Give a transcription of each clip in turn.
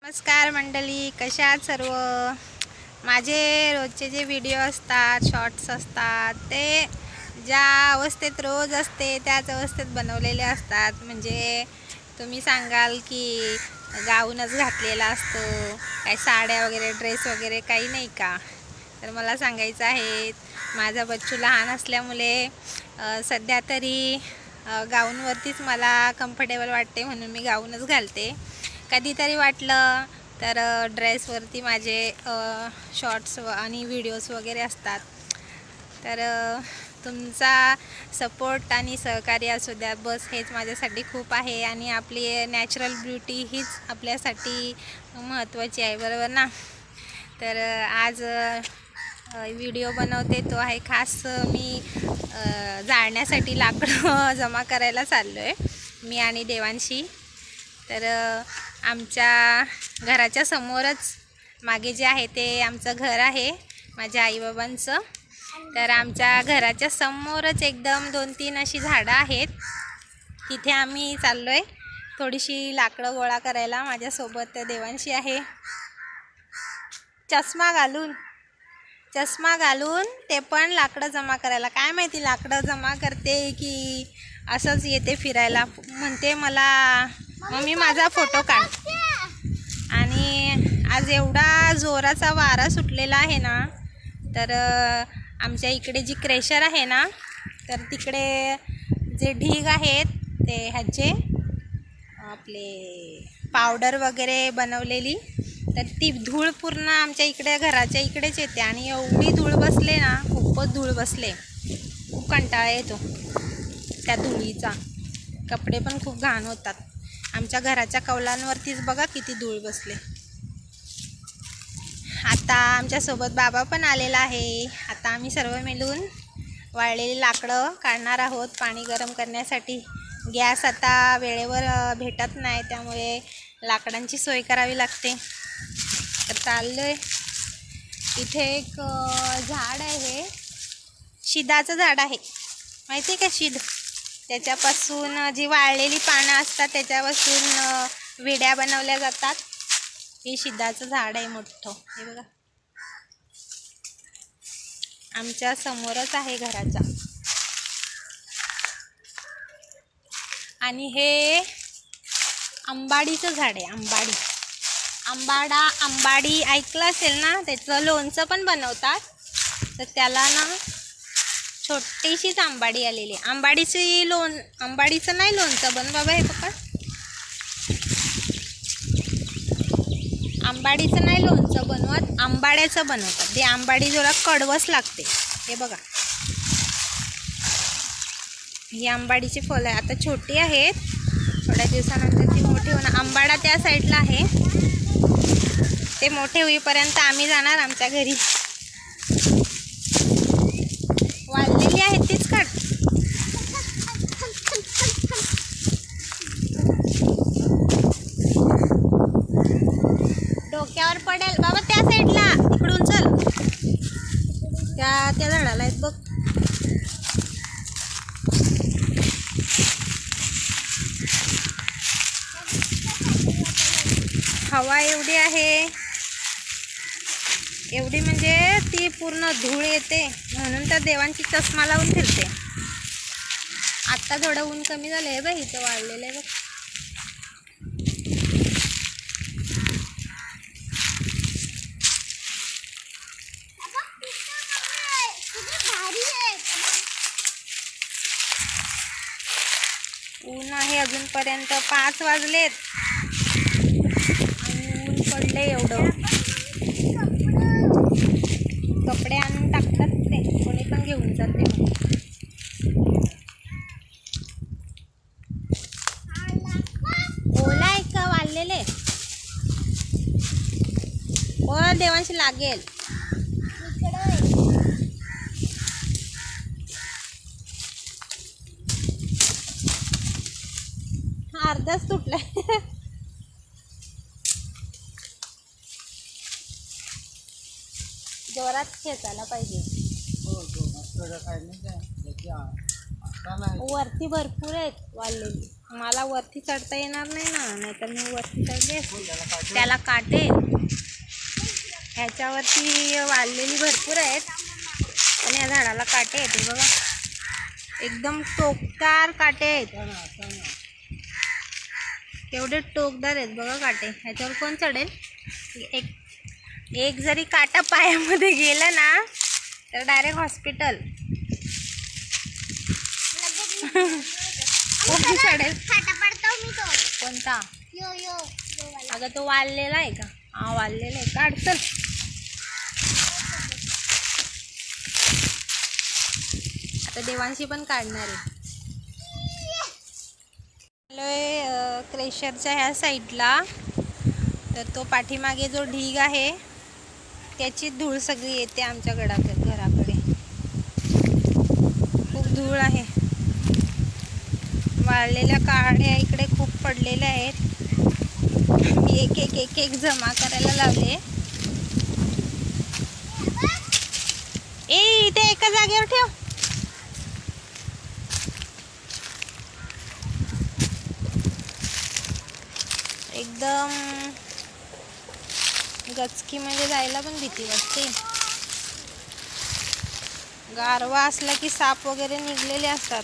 नमस्कार मंडळी, कशा आहात सर्व. माझे रोजचे जे व्हिडिओ असतात, शॉर्ट्स असतात, ते ज्या अवस्थेत रोज असते त्याच अवस्थेत बनवलेले असतात. म्हणजे तुम्ही सांगाल की गाऊनच घातलेला असतो, काही साड्या वगैरे ड्रेस वगैरे काही नाही का. तर मला सांगायचं आहे, माझा बच्चू लहान असल्यामुळे सध्या तरी गाऊनवरतीच मला कम्फर्टेबल वाटते, म्हणून मी गाऊनच घालते. कधीतरी वाटलं तर ड्रेसवरती माझे शॉर्ट्स आणि व्हिडिओज वगैरे असतात. तर तुमचा सपोर्ट आणि सहकार्य असू द्या, बस हेच माझ्यासाठी खूप आहे. आणि आपली नॅचरल ब्युटी हीच आपल्यासाठी महत्त्वाची आहे, बरोबर ना. तर आज व्हिडिओ बनवते तो आहे खास. मी जाळण्यासाठी लाकडं जमा करायला चाललो आहे, मी आणि देवांशी. तर आमच्या घराच्या समोरच मागे जे आहे ते आमचं घर आहे, माझ्या आईबाबांचं. तर आमच्या घराच्या समोरच एकदम 2-3 अशी झाडं आहेत. तिथे आम्ही चाललो आहे थोडीशी लाकडं गोळा करायला. माझ्यासोबत देवांशी आहे, चष्मा घालून ते पण लाकडं जमा करायला. काय माहिती लाकडं जमा करते की असंच येते फिरायला. म्हणते मला मम्मी माझा फोटो काढ. आणि आज एवढा जोराचा वारा सुटलेला आहे ना, तर आमच्या इकडे जी क्रेशर आहे ना, तर तिकडे जे ढीग आहेत ते ह्याचे आपले पावडर वगैरे बनवलेली, तर ती धूळ पूर्ण आमच्या इकडे घराच्या इकडेच येते. आणि एवढी धूळ बसले ना, खूपच धूळ बसले, खूप कंटाळा येतो त्या धुळीचा. कपडे पण खूप घाण होतात. आमच्या घराच्या कौलांवरतीच बघा किती धूळ बसले. आता आमच्यासोबत बाबा पण आलेला आहे. आता आम्ही सर्व मिळून वाळलेली लाकडं काढणार आहोत पाणी गरम करण्यासाठी. गॅस आता वेळेवर भेटत नाही, त्यामुळे लाकडांची सोय करावी लागते. तर चाललो आहे. इथे एक झाड आहे, शिदाचं झाड आहे, माहिती आहे का शिद. त्याच्यापासून जी वाळलेली पानं असतात त्याच्यापासून विड्या बनवल्या जातात. हे शिदाचं झाड आहे मोठं, हे बघा आमच्या समोरच आहे घराच्या. आणि हे आंबाडीचं झाड आहे, आंबाडी ऐकलं असेल ना. त्याचं लोणचं पण बनवतात. तर त्याला ना छोटीशीच आंबाडी आलेली आहे. आंबाडीचं नाही लोणचं बन बाबा, हे पकड. आंबाडीचं नाही लोणचं बनवत, आंबाड्याचं बनवतात. ते आंबाडी जरा कडवस लागते. हे बघा, ही आंबाडीची फळं आहे. आता छोटी आहेत, थोड्या दिवसानंतर ती मोठी होणार. आंबाडा त्या साईडला आहे, ते मोठे होईपर्यंत आम्ही जाणार आमच्या घरी. वाळलेली आहेत तीच काढ. डोक्यावर पडेल बाबा. त्या साईडला इकडून चल, त्या झाडाला आहेत बघ. हवा एवढी आहे, एवढी म्हणजे ती पूर्ण धूळ येते, म्हणून तर देवांची चष्मा लावून फिरते. आत्ता थोडं ऊन कमी झालं आहे बाई, इथं वाढलेलं आहे बघ. ऊन आहे अजूनपर्यंत, 5 वाजलेत आणि ऊन पडले एवढं. कपडे आणून टाकतात ते, कोणी पण घेऊन जाते. ओला आहे का वाळलेले? ओ देवांशी लागेल. अर्धाच तुटलाय. जोरात खेचायला पाहिजे. वरती भरपूर आहेत वाळलेली. मला वरती चढता येणार नाही ना, नाहीतर मी वरती चढले. त्याला काटे ह्याच्यावरती वाढलेली भरपूर आहेत, पण या झाडाला काटे आहेत बघा, एकदम टोकदार काटे आहेत. केवढे टोकदार आहेत बघा काटे. ह्याच्यावर कोण चढेल? एक जरी काटा पायामध्ये गेला ना तर डायरेक्ट हॉस्पिटल. कोण चढेल? कोणता? अगं तो वाळलेला आहे का? हा वाळलेला आहे. काढ चल. आता देवांशी पण काढणार आहे. आलोय क्रेशरच्या ह्या साईडला. तर तो पाठीमागे जो ढीग आहे त्याची धूळ सगळी येते आमच्या घराकडे. खूप धूळ आहे. वाळलेल्या काड्या इकडे खूप पडलेल्या आहेत. मी एक जमा करायला लावले. इथे एका जागेवर ठेव. एकदम गचकीमध्ये जायला पण भीती वाटते. गारवा असला की साप वगैरे निघलेले असतात.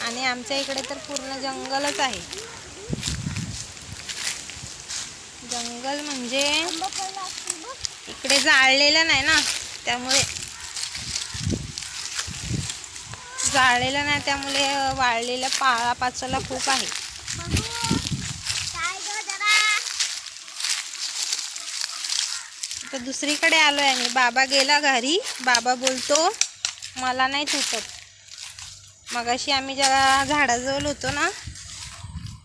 आणि आमच्या इकडे तर पूर्ण जंगलच आहे. जंगल म्हणजे इकडे जाळलेलं नाही ना, त्यामुळे वाळलेल्या पालापाचोळा खूप आहे. तर दुसरीकडे आलोय आम्ही. बाबा गेला घरी. बाबा बोलतो मला नाही तुटत. मगाशी आम्ही ज्या झाडाजवळ होतो ना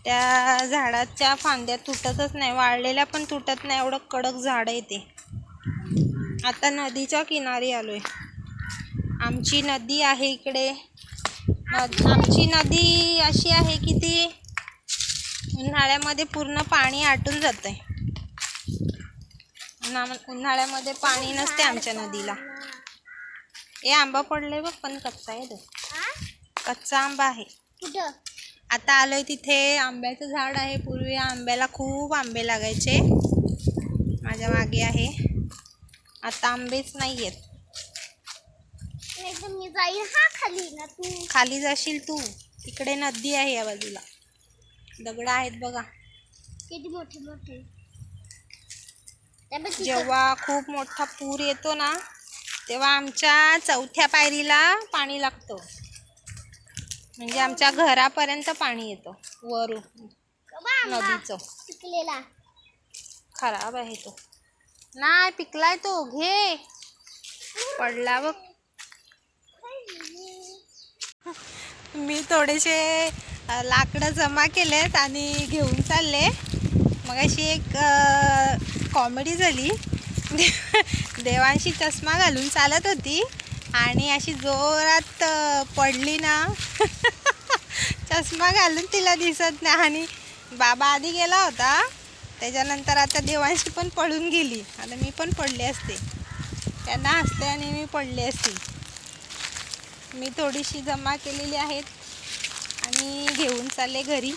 त्या झाडाच्या फांद्या तुटतच नाही, वाळलेल्या पण तुटत नाही, एवढं कडक झाड आहे ते. आता नदीच्या किनारी आलोय. आमची नदी आहे इकडे. आमची नदी अशी आहे की ती उन्हाळ्यामध्ये पूर्ण पाणी आटून जातंय. उन्हाळ्यामध्ये पाणी नसते आमच्या नदीला. हे आंबा पडले बघ, पण कच्चा आहे तो. कच्चा आंबा आहे. आता आलोय तिथे. आंब्याचं झाड आहे. पूर्वी आंब्याला खूप आंबे लागायचे. माझ्या मागे आहे. आता आंबेच नाही आहेत. खाली जाशील तू. इकडे नदी आहे या बाजूला. दगड आहेत बघा. किती मोठे मोठे. जेव्हा खूप मोठा पूर येतो ना तेव्हा आमच्या 4थ्या पायरीला पाणी लागतं. म्हणजे आमच्या घरापर्यंत पाणी येतं वरून नदीचं. खराब आहे तो. नाही पिकलाय तो. घे. पडला बघ. मी थोडेसे लाकडं जमा केलेत आणि घेऊन चालले. मग अशी एक कॉमेडी झाली. देवांशी चष्मा घालून चालत होती आणि अशी जोरात पडली ना. चष्मा घालून तिला दिसत नाही. आणि बाबा आधी गेला होता, त्याच्यानंतर आता देवांशी पण पळून गेली. आता मी पण पडले असते. त्यांना हसते आणि मी पडले असते. मी थोडीशी जमा केलेली आहेत आणि घेऊन चालले घरी.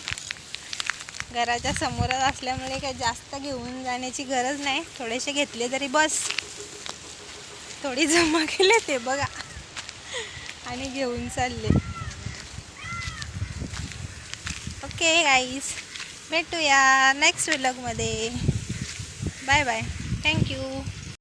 घराच्या समोरच असल्यामुळे काही जास्त घेऊन जाण्याची गरज नाही. थोडेसे घेतले तरी बस. थोडी जमा केले ते बघा आणि घेऊन चालले. ओके गाईज, भेटूया नेक्स्ट व्लॉगमध्ये. Bye bye. थँक्यू.